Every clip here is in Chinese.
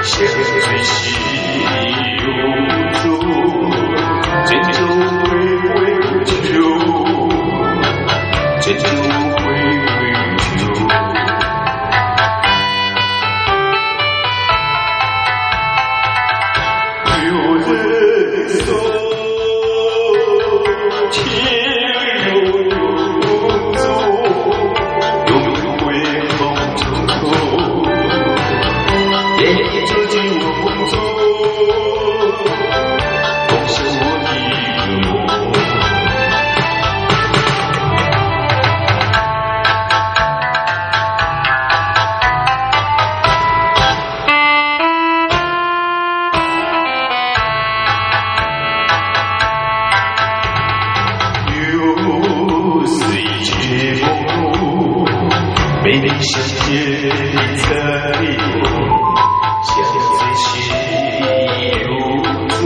相随心有足，剑走回秋，剑走回秋。有人说，情有足，永会红尘途。夜走进我梦中，共享我的梦。又是一曲梦，美丽相见的彩虹。相随心有足，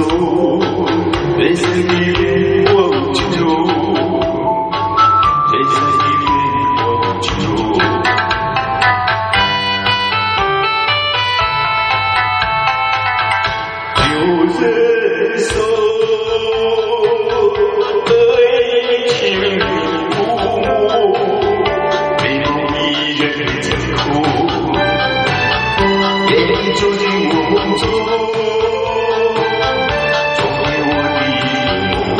人生的愿望求，人生的愿望求。有人说，爱情如梦，美梦一人真苦。夜走进我梦中，重回我的梦。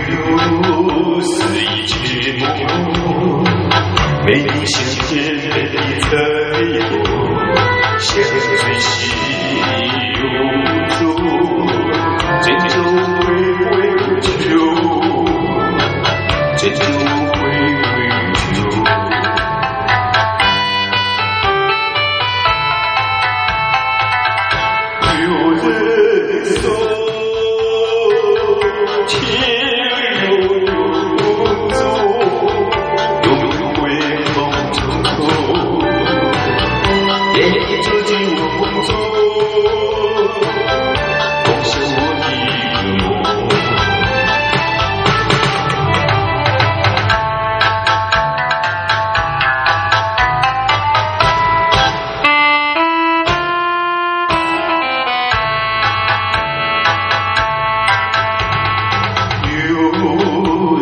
又是一曲梦，美丽相见的彩虹，相随心有足，剑走回秋，剑走回秋。有人说，情夜走进我梦中，共享我的梦。又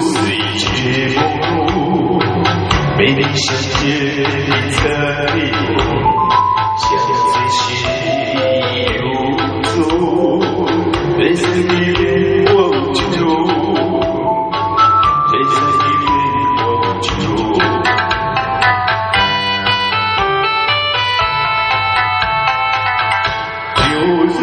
是一曲梦，美丽相见的彩虹。相随心有足，人生的愿望求，人生的愿望求。有人